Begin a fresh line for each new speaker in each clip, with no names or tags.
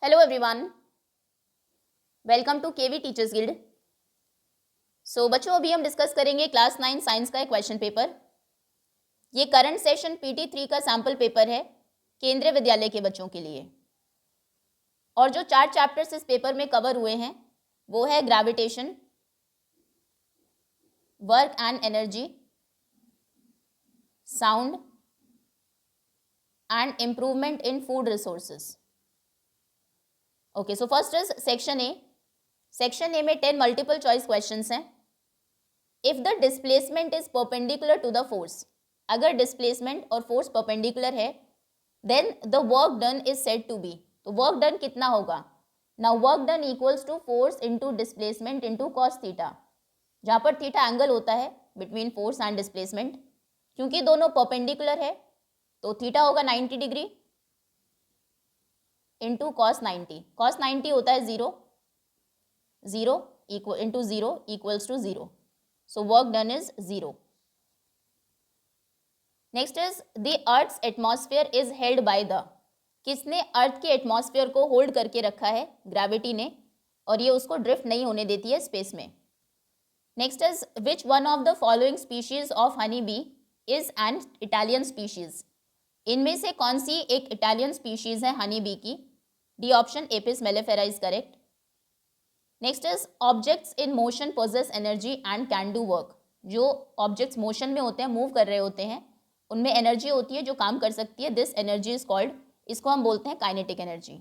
Hello everyone, welcome to KV teachers guild. So बच्चों, अभी हम डिस्कस करेंगे क्लास 9 साइंस का एक क्वेश्चन पेपर। ये करंट सेशन PT3 का सैम्पल पेपर है केंद्रीय विद्यालय के बच्चों के लिए। और जो 4 चैप्टर्स इस पेपर में कवर हुए हैं वो है gravitation, work and energy, sound and improvement in food resources. Okay, so first is section A. Section A में 10 मल्टीपल चॉइस क्वेश्चंस हैं। If the displacement is perpendicular to the force, अगर displacement और force perpendicular है, then the work done is said to be. तो work done कितना होगा? Now work done equals to force into displacement into cos theta, जहां पर theta angle होता है बिटवीन फोर्स एंड डिस्प्लेसमेंट। क्योंकि दोनों परपेंडिकुलर है तो थीटा होगा 90 डिग्री इंटू कॉस 90। कॉस 90 होता है 0 equal into 0 equals to 0। So work done is 0। Next is the earth's atmosphere is held by the, किसने अर्थ के एटमॉस्फेयर को होल्ड करके रखा है? ग्रेविटी ने, और ये उसको ड्रिफ्ट नहीं होने देती है स्पेस में। Next is which one of the following species of honey bee is an Italian species, इनमें से कौन सी एक इटालियन स्पीशीज है हनी बी की? D option Apis mellifera is correct. Next is objects in motion possess energy and can do work, जो objects motion में होते हैं, मूव कर रहे होते हैं, उनमें एनर्जी होती है जो काम कर सकती है। दिस एनर्जी इज कॉल्ड, इसको हम बोलते हैं kinetic energy.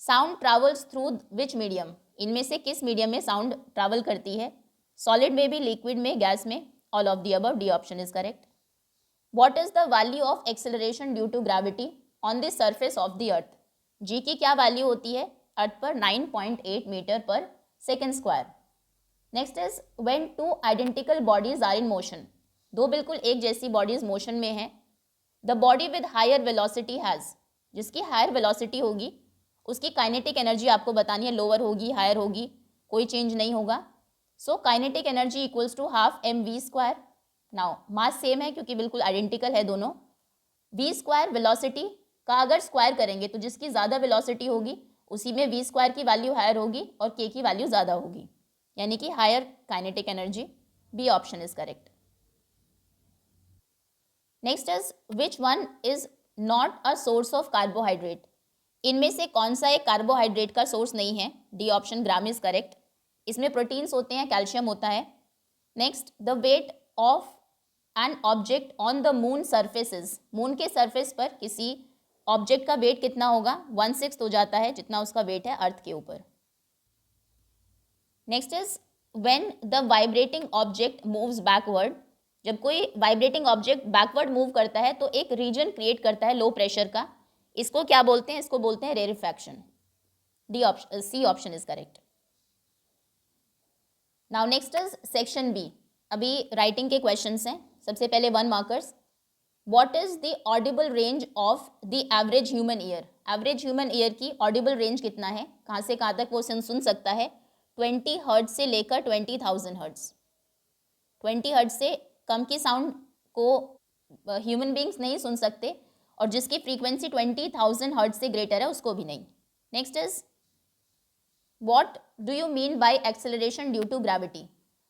Sound travels through which medium, इनमें से किस मीडियम में साउंड ट्रैवल करती है? सॉलिड में भी, लिक्विड में, गैस में, all of the above. D option is correct. What is the value of acceleration due to gravity on the surface of the earth? G की क्या वैल्यू होती है अर्थ पर? 9.8 मीटर पर second square. Next is when two identical bodies are in motion, दो बिल्कुल एक जैसी बॉडीज मोशन में हैं। The body with higher velocity has, जिसकी हायर वेलोसिटी होगी उसकी काइनेटिक एनर्जी आपको बतानी है, लोअर होगी हायर होगी, कोई चेंज नहीं होगा। So kinetic energy equals to half mv square. Now mass same है क्योंकि बिल्कुल आइडेंटिकल है दोनों। v स्क्वायर वेलोसिटी का अगर स्क्वायर करेंगे तो जिसकी ज़्यादा वेलोसिटी होगी उसी में v स्क्वायर की वैल्यू हायर होगी और k की वैल्यू ज़्यादा होगी, यानी कि higher kinetic energy. B option is correct. Next is which one is not a source of carbohydrate, इनमें से कौन सा एक कार्बोहाइड्रेट का सोर्स नहीं है? D option gram is correct. इसमें प्रोटीन्स होते हैं, कैल्शियम होता है। Next the weight of an object on the moon surfaces, moon के सरफेस पर किसी ऑब्जेक्ट का वेट कितना होगा? 1/6 हो जाता है जितना उसका वेट है अर्थ के ऊपर। Next is when the vibrating object moves backward, जब कोई वाइब्रेटिंग ऑब्जेक्ट बैकवर्ड मूव करता है तो एक रीजन क्रिएट करता है लो प्रेशर का, इसको क्या बोलते हैं? इसको बोलते हैं rarefaction. D option, C option is correct. Now next is section B. अभी राइटिंग के क्वेश्चंस हैं। सबसे पहले 1 markers. What is the audible range of the average human ear, average human ear की ऑडिबल रेंज कितना है? कहाँ से कहाँ तक वो सुन सकता है? 20 हर्ट्ज से लेकर 20,000 हर्ट्ज। 20 हर्ट्ज से कम की साउंड को ह्यूमन बींग्स नहीं सुन सकते, और जिसकी फ्रीक्वेंसी 20,000 हर्ट्ज से ग्रेटर है उसको भी नहीं। Next is what do you mean by acceleration due to gravity,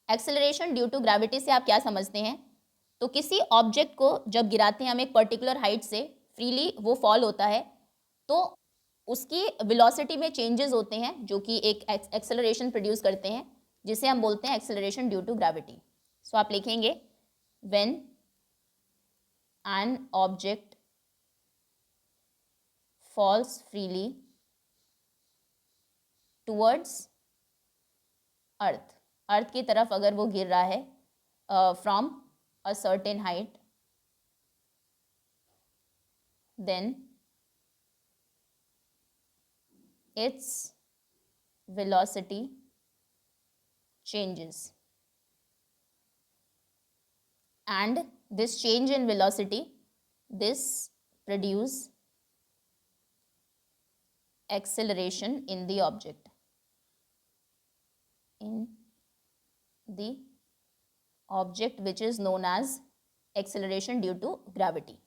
acceleration due to gravity से आप क्या समझते हैं? तो किसी ऑब्जेक्ट को जब गिराते हैं हम एक पर्टिकुलर हाइट से, फ्रीली वो फॉल होता है तो उसकी वेलोसिटी में चेंजेस होते हैं जो कि एक एक्सेलरेशन प्रोड्यूस करते हैं, जिसे हम बोलते हैं acceleration due to gravity. So आप लिखेंगे when an object falls freely towards earth, earth की तरफ अगर वो गिर रहा है from a certain height, then its velocity changes, and this change in velocity, this produce acceleration in the object, which is known as acceleration due to gravity,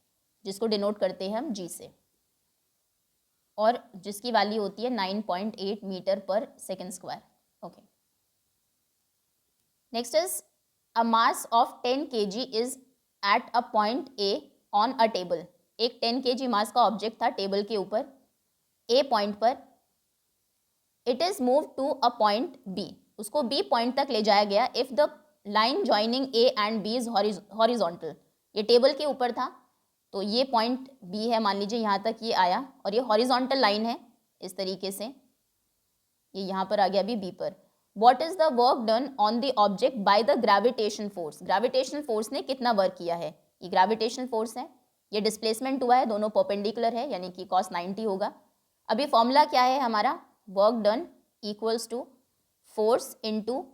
जिसको denote करते हैं हम g से। और जिसकी वैल्यू होती है 9.8 मीटर पर second square. Okay, next is a mass of 10 kg is at a point A on a table. एक 10 kg मास का ऑब्जेक्ट था टेबल के ऊपर ए पॉइंट पर। It is move to a point B, उसको बी पॉइंट तक ले जाया गया if the line joining A and B is horizontal. ये टेबल के ऊपर था तो ये पॉइंट बी है, मान लीजिए यहाँ तक ये आया और ये हॉरिजॉन्टल लाइन है इस तरीके से, ये यहाँ पर आ गया अभी बी पर। What is the work done on the object by the gravitation force, gravitational force ने कितना वर्क किया है, ये ग्रेविटेशनल फोर्स है, ये डिस्प्लेसमेंट हुआ है, दोनों परपेंडिकुलर है यानी कि cos 90 होगा। अभी फॉर्मूला क्या है हमारा, work done equals to force into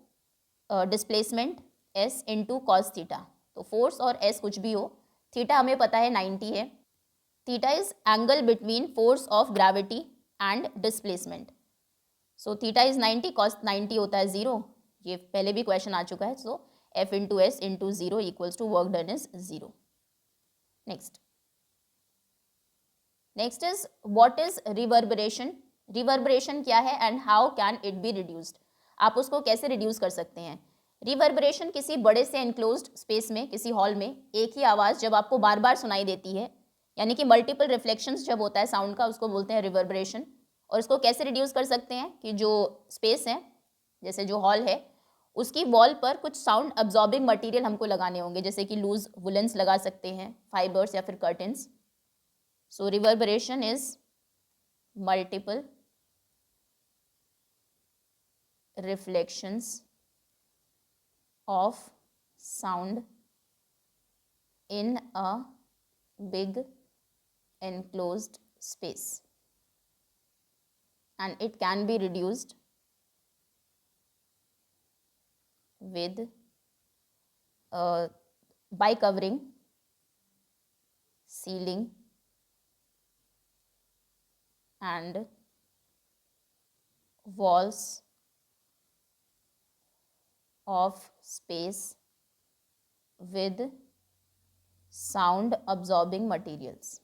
displacement s into cos theta. तो फोर्स और s कुछ भी हो, थीटा हमें पता है 90 है, theta is angle between force of gravity and displacement. So theta is 90, cos 90 होता है 0, ये पहले भी क्वेश्चन आ चुका है। So f into S into 0 equals to work done is 0। Next is what is reverberation, reverberation क्या है and how can it be reduced, आप उसको कैसे रिड्यूस कर सकते हैं। रिवर्बरेशन किसी बड़े से एनक्लोज्ड स्पेस में, किसी हॉल में एक ही आवाज़ जब आपको बार बार सुनाई देती है, यानी कि मल्टीपल रिफ्लेक्शंस जब होता है साउंड का, उसको बोलते हैं रिवर्बरेशन। और इसको कैसे रिड्यूस कर सकते हैं कि जो स्पेस है, जैसे जो हॉल है, उसकी वॉल पर कुछ साउंड अब्जॉर्बिंग मटेरियल हमको लगाने होंगे, जैसे कि लूज वुलन्स लगा सकते हैं, फाइबर्स या फिर curtains. So reverberation is multiple reflections of sound in a big enclosed space, and it can be reduced with by covering ceiling and walls of space with sound absorbing materials.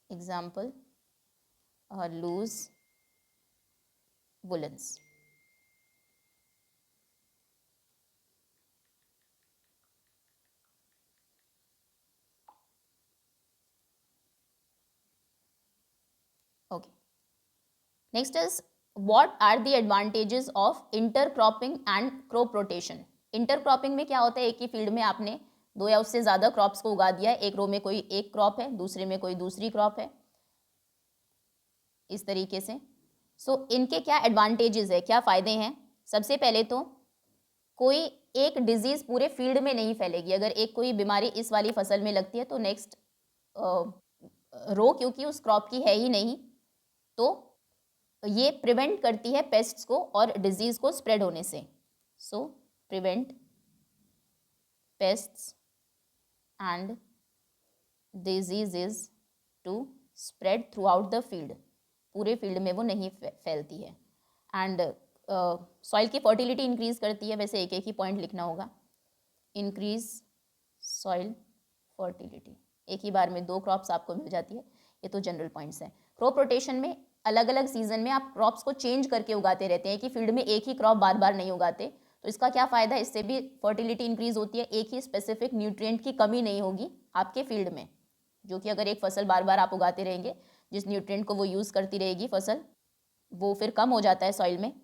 Example, loose woolens. Okay. Next is what are the advantages of intercropping and crop rotation. Intercropping में क्या होता है, एक ही field में आपने दो या उससे ज़्यादा क्रॉप्स को उगा दिया है, एक रो में कोई एक क्रॉप है, दूसरे में कोई दूसरी क्रॉप है, इस तरीके से। सो इनके क्या एडवांटेजेस है, क्या फ़ायदे हैं। सबसे पहले तो कोई एक डिजीज़ पूरे फील्ड में नहीं फैलेगी। अगर एक कोई बीमारी इस वाली फसल में लगती है तो नेक्स्ट रो क्योंकि उस क्रॉप की है ही नहीं, तो ये प्रिवेंट करती है पेस्ट्स को और डिजीज़ को स्प्रेड होने से। So prevent pests and diseases to spread throughout the field, पूरे फील्ड में वो नहीं फैलती है। एंड सॉइल की फर्टिलिटी इंक्रीज करती है, वैसे एक एक ही पॉइंट लिखना होगा। इंक्रीज सॉइल फर्टिलिटी, एक ही बार में दो क्रॉप्स आपको मिल जाती है, ये तो जनरल पॉइंट्स हैं। क्रॉप रोटेशन में अलग अलग सीजन में आप क्रॉप्स को चेंज करके उगाते रहते हैं कि फील्ड में एक ही क्रॉप बार बार नहीं उगाते। तो इसका क्या फ़ायदा है, इससे भी फर्टिलिटी इंक्रीज होती है, एक ही स्पेसिफिक न्यूट्रिएंट की कमी नहीं होगी आपके फील्ड में, जो कि अगर एक फसल बार बार आप उगाते रहेंगे, जिस न्यूट्रिएंट को वो यूज़ करती रहेगी फसल, वो फिर कम हो जाता है सॉइल में।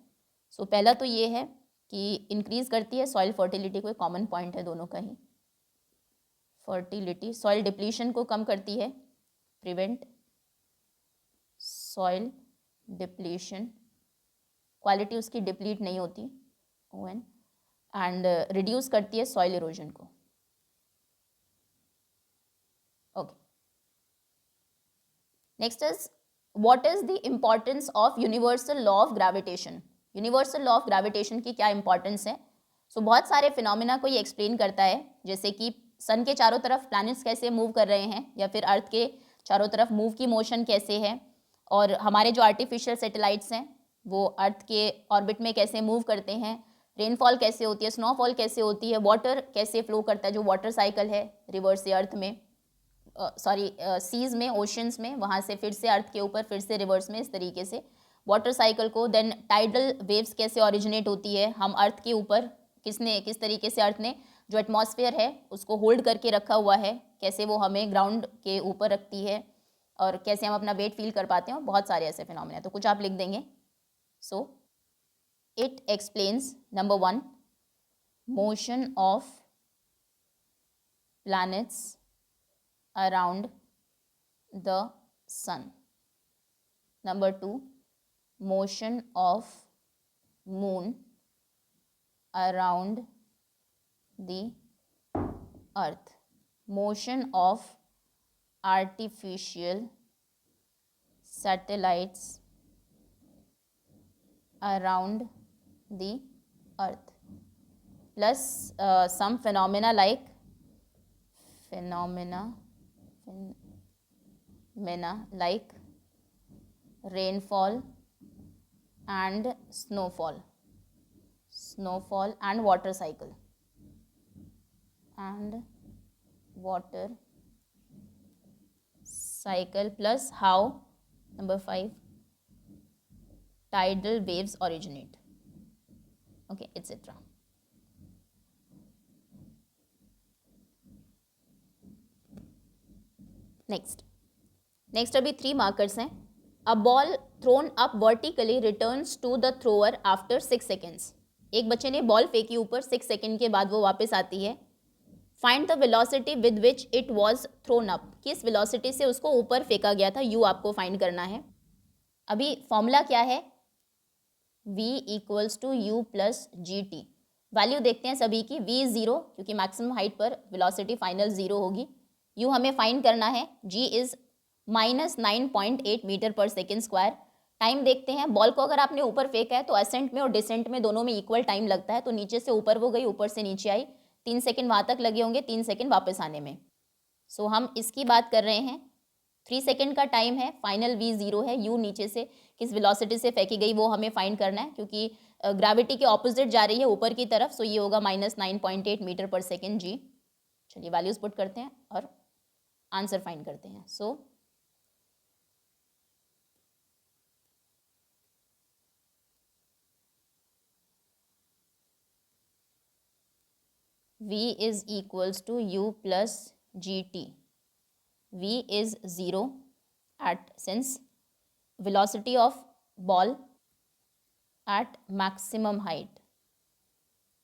सो पहला तो ये है कि इंक्रीज़ करती है सॉइल फर्टिलिटी, कोई कॉमन पॉइंट है दोनों का ही। फर्टिलिटी सॉइल डिप्लीशन को कम करती है, प्रिवेंट सॉइल डिप्लीशन, क्वालिटी उसकी डिप्लीट नहीं होती, ओएन, एंड रिड्यूस करती है सॉइल इरोजन को। Okay, next is what is the importance of universal law of gravitation. Universal law of gravitation की क्या इंपॉर्टेंस है। सो बहुत सारे फिनोमिना को ये एक्सप्लेन करता है, जैसे कि सन के चारों तरफ प्लैनेट्स कैसे मूव कर रहे हैं, या फिर अर्थ के चारों तरफ मूव की मोशन कैसे है, और हमारे जो आर्टिफिशियल सैटेलाइट्स हैं वो अर्थ के ऑर्बिट में कैसे मूव करते हैं, रेनफॉल कैसे होती है, स्नोफॉल कैसे होती है, वाटर कैसे फ्लो करता है, जो वाटर साइकिल है रिवर्स से अर्थ में, सीज में, ओशंस में, वहाँ से फिर से अर्थ के ऊपर, फिर से रिवर्स में, इस तरीके से वाटर साइकिल को। देन टाइडल वेव्स कैसे ओरिजिनेट होती है, हम अर्थ के ऊपर किस तरीके से अर्थ ने जो एटमॉस्फेयर है उसको होल्ड करके रखा हुआ है, कैसे वो हमें ग्राउंड के ऊपर रखती है और कैसे हम अपना वेट फील कर पाते हैं, बहुत सारे ऐसे फिनोमेना। तो कुछ आप लिख देंगे। So it explains number 1 motion of planets around the sun. Number 2 motion of moon around the earth. Motion of artificial satellites around the earth, plus some phenomena like rainfall and snowfall and water cycle plus how, number 5, tidal waves originate, okay, etc. Next अभी 3 markers हैं। A ball thrown up vertically returns to the thrower after 6 seconds. एक बच्चे ने ball फेंकी ऊपर, 6 second के बाद वो वापस आती है। Find the velocity with which it was throne up. किस वेलोसिटी से उसको ऊपर फेंका गया था, यू आपको फाइंड करना है। अभी फॉर्मूला क्या है, v equals to u plus g t. Value देखते हैं सभी की। v 0 क्योंकि मैक्सिमम हाइट पर वेलोसिटी फाइनल 0 होगी। u हमें फाइंड करना है, g इज -9.8 मीटर पर सेकेंड स्क्वायर। टाइम देखते हैं, बॉल को अगर आपने ऊपर फेंका है तो असेंट में और डिसेंट में दोनों में इक्वल टाइम लगता है। तो नीचे से ऊपर वो गई, ऊपर से नीचे आई, 3 सेकेंड वहाँ तक लगे होंगे, 3 सेकेंड वापस आने में। सो हम इसकी बात कर रहे हैं। 3 सेकेंड का टाइम है, फाइनल v 0 है। u नीचे से किस वेलोसिटी से फेंकी गई वो हमें फाइंड करना है, क्योंकि ग्रेविटी के ऑपोजिट जा रही है ऊपर की तरफ। सो ये होगा -9.8 मीटर पर सेकेंड g। चलिए वैल्यूज पुट करते हैं और आंसर फाइंड करते हैं। सो v is equals to u plus gt. v is 0 at, since velocity of ball at maximum height.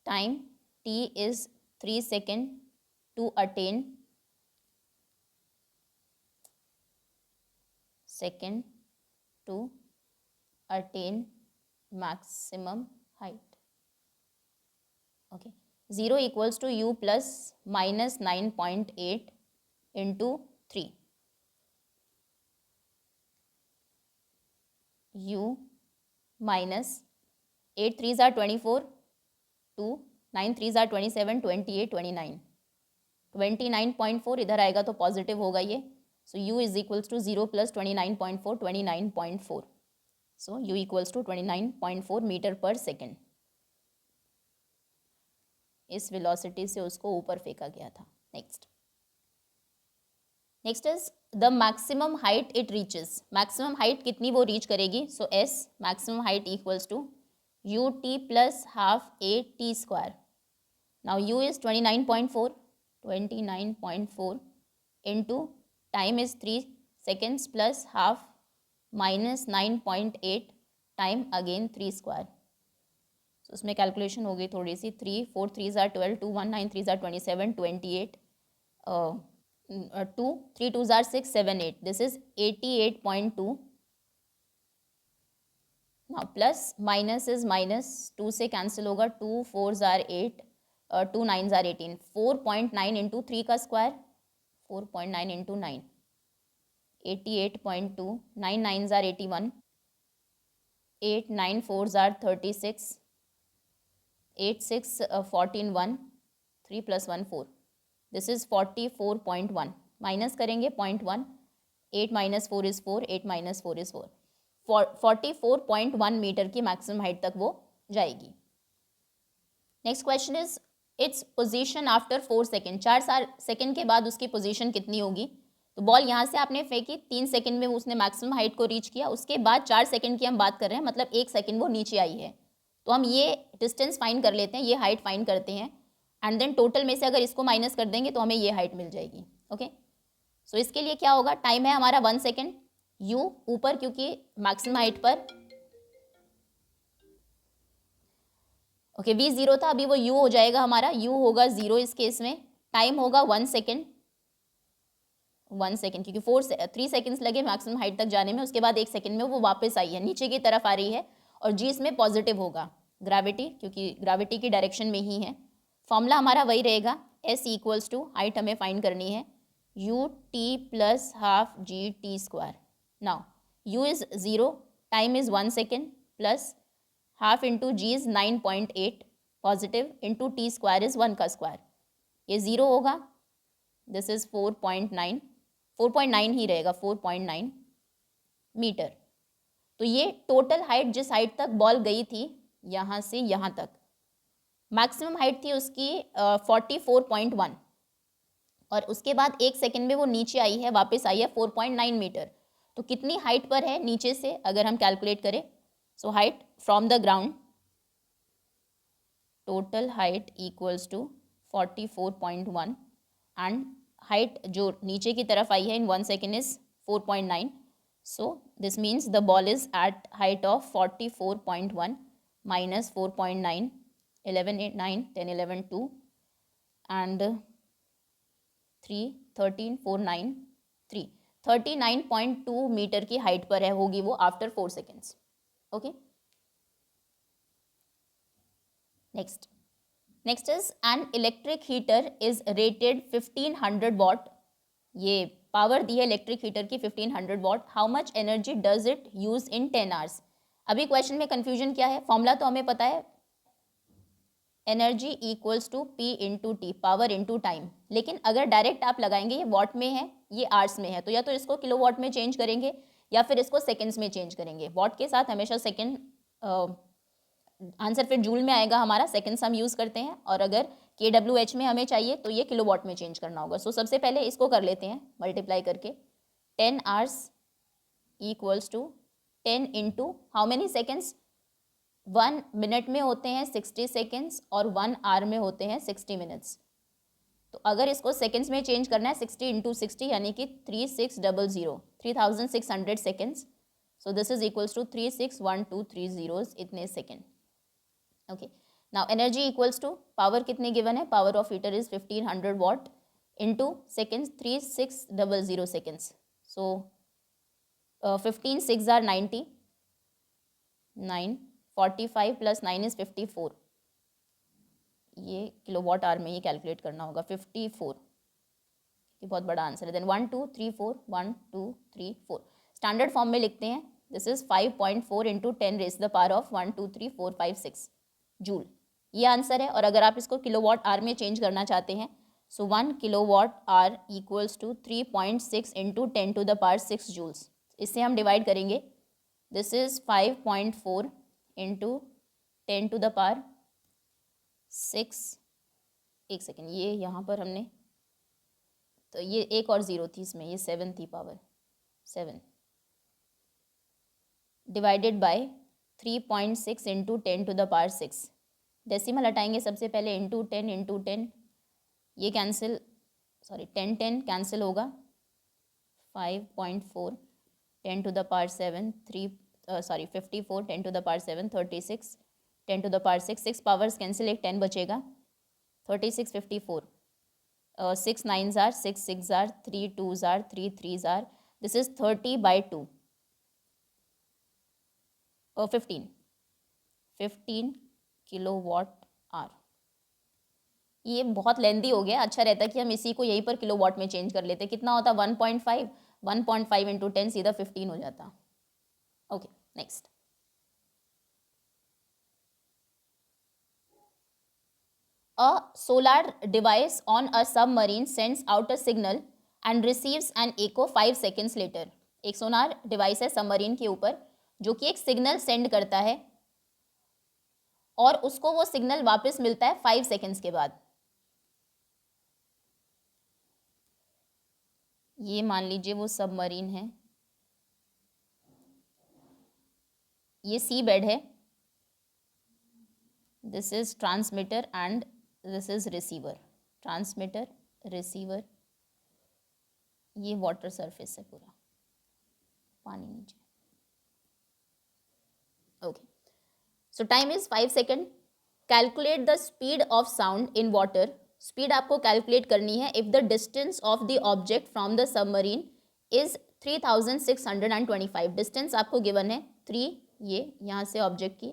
Time t is 3 second to attain maximum height. Okay, 0 equals to u plus -9.8 into 3. u minus 8 3s are 24, 2 9 3s are 27, 28, 29, 29.4 इधर आएगा तो positive होगा ये। So u is equals to 0 plus 29.4, 29.4। So u equals to 29.4 meter पर second. इस velocity से उसको ऊपर फेंका गया था। Next is the maximum height it reaches. Maximum height कितनी वो रीच करेगी। So s maximum height equals to u t plus half a t square. Now u is 29.4 into time is 3 seconds plus half -9.8 time again 3 square. तो उसमें calculation हो गई थोड़ी सी। 3 4 3s are 12, 2 1 9 3s are 27, 28, 2 3 2s are 6 7 8, this is 88.2। Now plus minus is minus, 2 से cancel होगा, 2 4s are 8, 2 9s are 18, 4.9 into 3 का square, 4.9 into 9, 88.2, 9 9s are 81, 8 9 4s are 36, 8 6 14 1, 3 plus 1 4, this is 44.1। Minus करेंगे 0.1, 8 minus 4 is 4, 8 minus 4 is 4, 44.1 metre की maximum height तक वो जाएगी। Next question is its position after 4 second, 4 second के बाद उसकी पोजीशन कितनी होगी। तो बॉल यहाँ से आपने फेंकी, 3 सेकेंड में उसने मैक्सिमम हाइट को रीच किया, उसके बाद 4 सेकेंड की हम बात कर रहे हैं, मतलब 1 सेकेंड वो नीचे आई है। तो हम ये डिस्टेंस फाइंड कर लेते हैं, ये हाइट फाइंड करते हैं, एंड देन टोटल में से अगर इसको माइनस कर देंगे तो हमें ये हाइट मिल जाएगी। ओके, सो इसके लिए क्या होगा, टाइम है हमारा 1 सेकेंड, यू ऊपर क्योंकि मैक्सिमम हाइट पर, ओके वी 0 था, अभी वो u हो जाएगा हमारा, u होगा 0 इस केस में, टाइम होगा 1 सेकेंड, 1 सेकेंड क्योंकि 3 सेकेंड्स लगे मैक्सिमम हाइट तक जाने में, उसके बाद 1 सेकेंड में वो वापस आई है, नीचे की तरफ आ रही है, और g इसमें पॉजिटिव होगा, ग्रेविटी क्योंकि ग्रेविटी की डायरेक्शन में ही है। फॉर्मूला हमारा वही रहेगा, s इक्वल्स टू हाइट हमें फाइंड करनी है u t plus half g t square. Now u is 0, time is 1 second, plus half into g is 9.8 positive, into t square is 1 का स्क्वायर, ये 0 होगा, दिस इज़ 4.9 ही रहेगा, 4.9 metre. तो ये total height जिस हाइट तक बॉल गई थी यहाँ से यहाँ तक, मैक्सिमम हाइट थी उसकी 44.1, और उसके बाद 1 सेकेंड में वो नीचे आई है, वापस आई है 4.9 मीटर। तो कितनी हाइट पर है नीचे से अगर हम कैलकुलेट करें, so height from the ground, total height equals to 44.1 and height जो नीचे की तरफ आई है in 1 second is 4.9, so this means the ball is at height of 44.1 minus 4.9, 11 8 9 10 11 2 and 3 13 4 9 3 39.2 meter की हाइट पर है, होगी वो after 4 seconds. Okay, next is an electric heater is rated 1500 watt, ये पावर दी है इलेक्ट्रिक हीटर की 1500 watt, how much energy does it use in 10 hours. अभी क्वेश्चन में कंफ्यूजन क्या है, फॉर्मूला तो हमें पता है, energy equals to P into T, power into time, लेकिन अगर डायरेक्ट आप लगाएंगे, ये वॉट में है ये आवर्स में है, तो या तो इसको किलो वॉट में चेंज करेंगे या फिर इसको सेकेंड्स में चेंज करेंगे, वॉट के साथ हमेशा सेकेंड आंसर फिर जूल में आएगा हमारा, सेकेंड्स हम यूज़ करते हैं, और अगर KWH में हमें चाहिए तो ये किलो वॉट में चेंज करना होगा। सो सबसे पहले इसको कर लेते हैं मल्टीप्लाई करके, 10 hours equals to 10 into how many seconds, 1 minute में होते हैं 60 सेकेंड्स और 1 आवर में होते हैं 60 मिनट्स। तो अगर इसको सेकेंड्स में चेंज करना है 60 इंटू 60 यानी कि 3600 seconds, so this is equals to 361230 इतने second. Okay, now energy equals to power कितने गिवन है, power of heater is 1500 watt into seconds 3600 seconds, so 15 6 are 90, 9 45 plus 9 is 54, ये किलो वॉट आवर में ही calculate करना होगा, 54, ये बहुत बड़ा आंसर है। देन 1 2 3 4 1 2 3 4 स्टैंडर्ड फॉर्म में लिखते हैं, this is 5.4 into 10 raise the power of 1 2 3 4 5 6 joule, ये आंसर है। और अगर आप इसको किलो वॉट आवर में चेंज करना चाहते हैं, so 1 kilowatt hour equals to 3.6 into 10 to the power 6 joules, इससे हम डिवाइड करेंगे, this is 5.4 into 10 to the power 6, एक सेकेंड, ये यहाँ पर हमने, तो ये एक और ज़ीरो थी इसमें, ये 7 थी, power 7 divided by 3.6 into 10 to the power 6, decimal हटाएंगे सबसे पहले, इंटू 10, ये कैंसिल, सॉरी 10 कैंसिल होगा, 5.4 10 to the power 7 54 10 to the power 7 36 10 to the power 6 powers cancel, एक 10 बचेगा, 36 54 6 9s are 6 6s are 3 2s are 3 3s are, this is 30/2, 15 kilowatt hour. ये बहुत लेंदी हो गया, अच्छा रहता कि हम इसी को यहीं पर किलो वॉट में चेंज कर लेते, कितना होता 1.5 इंटू 10 सीधा 15 हो जाता। Okay, next, a solar device on a submarine sends out a signal and receives an echo 5 seconds later, एक सोनार डिवाइस है सबमरीन के ऊपर जो कि एक सिग्नल सेंड करता है और उसको वो सिग्नल वापस मिलता है 5 सेकेंड्स के बाद। ये मान लीजिए वो सबमरीन है, ये सी बेड है, this is transmitter and this is receiver. Transmitter, receiver, ये वाटर सरफेस है पूरा, पानी नीचे। Okay, so time is 5 second. Calculate the speed of sound in water. Speed आपको कैलकुलेट करनी है if the distance of the object from the submarine is 3625। Distance आपको given है 3, ये यहाँ से ऑब्जेक्ट की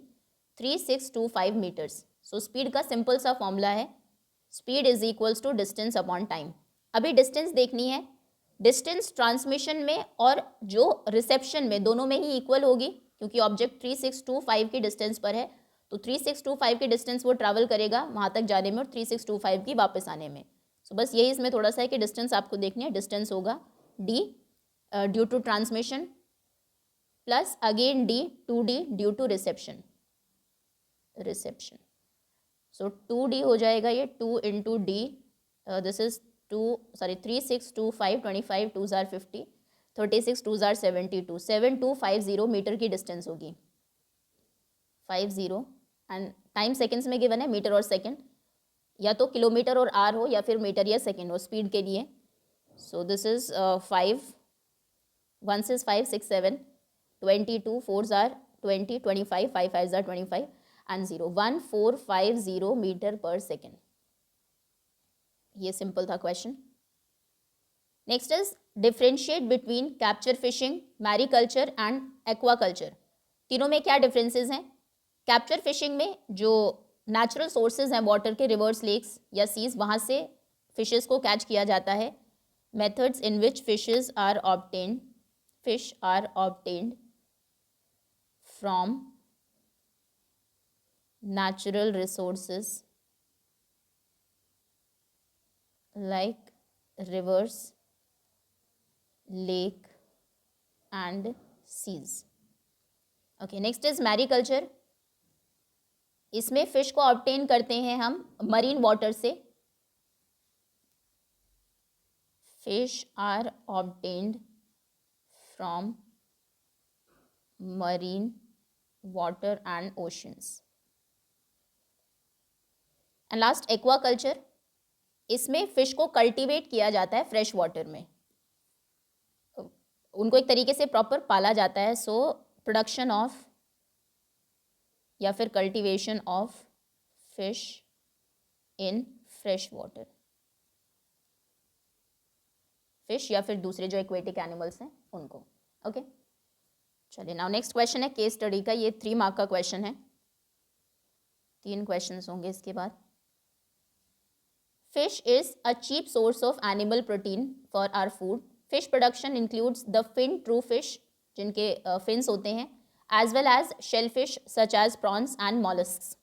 3625 मीटर्स। सो स्पीड का सिंपल सा फॉर्मूला है speed is equals to distance upon time. अभी डिस्टेंस देखनी है, डिस्टेंस ट्रांसमिशन में और जो रिसेप्शन में दोनों में ही इक्वल होगी, क्योंकि ऑब्जेक्ट 3625 की डिस्टेंस पर है, तो 3625 की डिस्टेंस वो ट्रैवल करेगा वहाँ तक जाने में और 3625 की वापस आने में। सो बस यही इसमें थोड़ा सा है कि डिस्टेंस आपको देखनी है। डिस्टेंस होगा d due to transmission plus again d 2d due to reception. So 2d हो जाएगा ये 2 इंटू डी, दिस इज 3625 25 2 जार 50, 36 2 जार 72, 7250 मीटर की डिस्टेंस होगी। 50 एंड टाइम सेकेंड्स में गिवन है, मीटर और सेकेंड, या तो किलोमीटर और आर हो या फिर मीटर या सेकेंड हो स्पीड के लिए। सो this is 5 1 is 5 6 7 22 4 are 20 25 5 5 are 25 and 0 1450 meter पर सेकेंड। ये सिंपल था question. Next is differentiate between capture fishing, mariculture and aquaculture. तीनों में क्या डिफरेंसेस हैं? कैप्चर फिशिंग में जो नेचुरल सोर्सेज हैं वाटर के, रिवर्स, लेक्स या सीज, वहाँ से फिशेस को कैच किया जाता है। Methods in which fish are obtained from natural resources like rivers, lake and seas. Okay, next is mariculture. इसमें फिश को ऑब्टेन करते हैं हम मरीन वाटर से। Fish are obtained from marine water and oceans. And last aquaculture, इसमें fish को cultivate किया जाता है फ्रेश वाटर में, उनको एक तरीके से प्रॉपर पाला जाता है। सो प्रोडक्शन ऑफ या फिर cultivation of fish in fresh water, fish या फिर दूसरे जो एक्वेटिक एनिमल्स हैं उनको। ओके, चलिए नाउ नेक्स्ट क्वेश्चन है केस स्टडी का। ये 3 मार्क का क्वेश्चन है, 3 क्वेश्चंस होंगे इसके बाद। Fish is a cheap source of animal protein for our food. Fish production includes the fin true fish, जिनके fins होते हैं, as well as shellfish such as prawns and mollusks.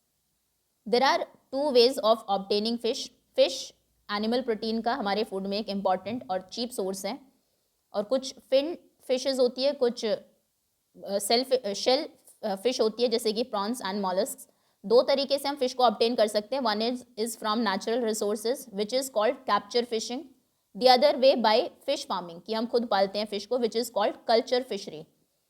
There are 2 ways of obtaining fish. Fish animal protein का हमारे food में एक important और cheap source है, और कुछ fin fishes होती है, कुछ shell fish होती है जैसे कि prawns and mollusks। 2 तरीके से हम फिश को ऑब्टेन कर सकते हैं। One is from natural resources which is called capture fishing, the other way by fish farming, कि हम खुद पालते हैं फिश को, which is called culture fishery.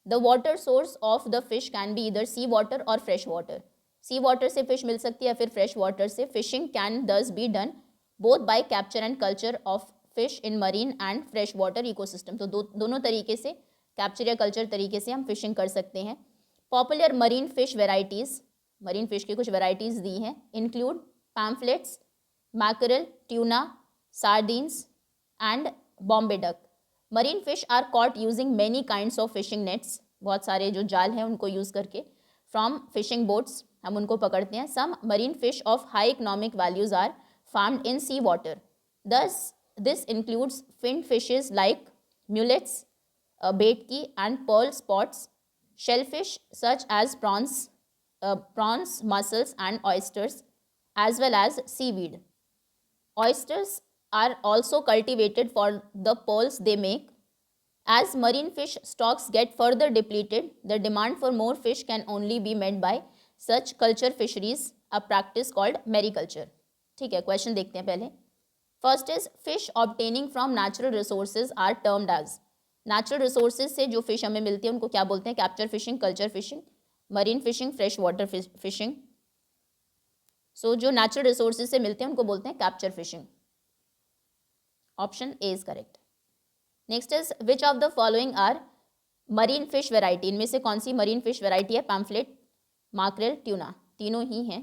The water source of the fish can be either sea water और fresh water. Sea water से fish मिल सकती है या फिर फ्रेश वाटर से। Fishing can thus be done both by capture and culture of fish in marine and fresh water ecosystem. तो दोनों तरीके से, कैप्चर या कल्चर तरीके से हम फिशिंग कर सकते हैं। Popular marine fish varieties, marine fish की कुछ वेराइटीज़ दी हैं, include pomfrets, mackerel, tuna, sardines and Bombay duck. Marine fish are caught using many kinds of fishing nets, बहुत सारे जो जाल हैं उनको यूज़ करके, फ्रॉम फिशिंग बोट्स हम उनको पकड़ते हैं। Some marine fish of high economic values are farmed in sea water, दस this includes fin fishes like mullets, bhetki and pearl spots, shellfish such as prawns, mussels and oysters, as well as seaweed. Oysters are also cultivated for the pearls they make. As marine fish stocks get further depleted, the demand for more fish can only be met by such culture fisheries a practice called mariculture. ठीक है, question देखते हैं पहले। First is fish obtaining from natural resources are termed as. Natural resources से जो fish हमें मिलती है उनको क्या बोलते हैं? Capture fishing, culture fishing, marine fishing, fresh water fishing. So जो नेचुरल रिसोर्सेज से मिलते हैं उनको बोलते हैं capture fishing. Option A is correct. Next is which of the following are marine fish variety. इनमें से कौन सी मरीन फिश वेराइटी है? Pomfret, mackerel, tuna. तीनों ही हैं।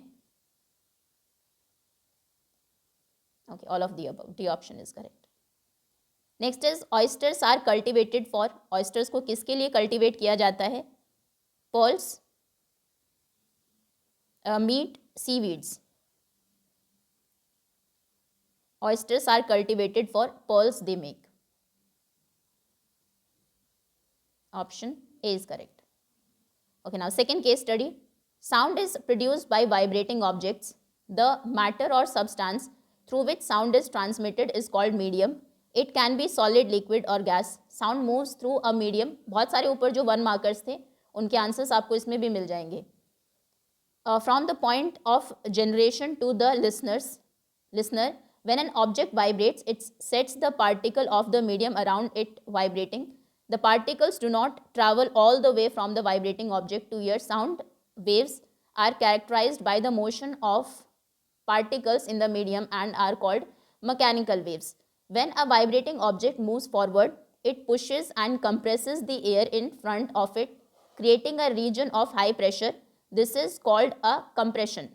Okay, all of the above, D option is correct. Next is oysters are cultivated for. Oysters को किसके लिए कल्टिवेट किया जाता है? Pearls, meat, seaweeds. Oysters are cultivated for pearls they make. Option A is correct. Okay, now second case study. Sound is produced by vibrating objects. The matter or substance through which sound is transmitted is called medium. It can be solid, liquid or gas. Sound moves through a medium. बहुत सारे ऊपर जो 1 markers थे उनके answers आपको इसमें भी मिल जाएंगे। From the point of generation to the listener, when an object vibrates, it sets the particle of the medium around it vibrating. The particles do not travel all the way from the vibrating object to ear. Sound waves are characterized by the motion of particles in the medium and are called mechanical waves. When a vibrating object moves forward, it pushes and compresses the air in front of it, creating a region of high pressure. This is called a compression,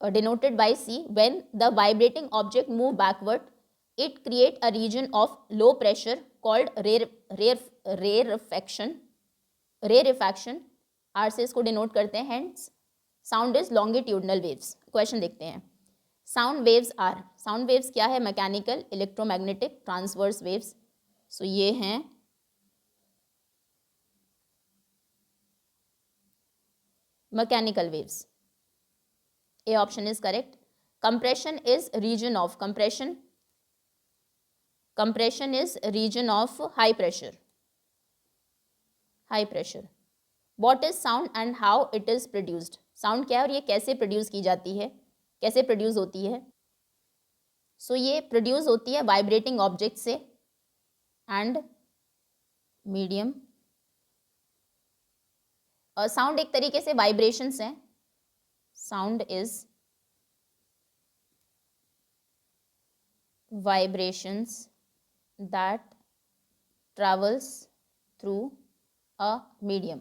denoted by C. When the vibrating object moves backward, it creates a region of low pressure called rarefaction. R से इसको denote करते हैं। Hence sound is longitudinal waves. Question देखते हैं। Sound waves are, sound waves क्या है? Mechanical, electromagnetic, transverse waves. So ये हैं mechanical waves. A option is correct. Compression is region of, compression is region of high pressure. What is sound and how it is produced? Sound क्या है और ये कैसे produce की जाती है, कैसे प्रोड्यूस होती है? सो ये प्रोड्यूस होती है वाइब्रेटिंग ऑब्जेक्ट से एंड मीडियम। और साउंड एक तरीके से वाइब्रेशंस हैं। Sound is vibrations that travels through a medium.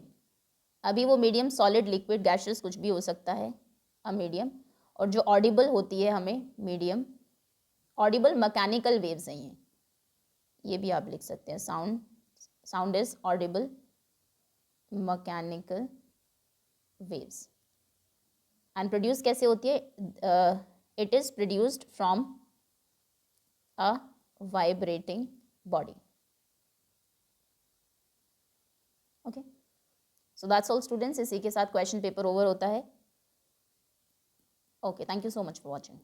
अभी वो मीडियम सॉलिड, लिक्विड, गैसेस कुछ भी हो सकता है, अ मीडियम। और जो ऑडिबल होती है हमें मीडियम, ऑडिबल मैकेनिकल वेव्स हैं ये भी आप लिख सकते हैं। Sound is Audible mechanical waves. And produce कैसे होती है? It is produced from a vibrating body. Okay, so that's all students. इसी के साथ क्वेश्चन पेपर ओवर होता है। Okay, thank you so much for watching.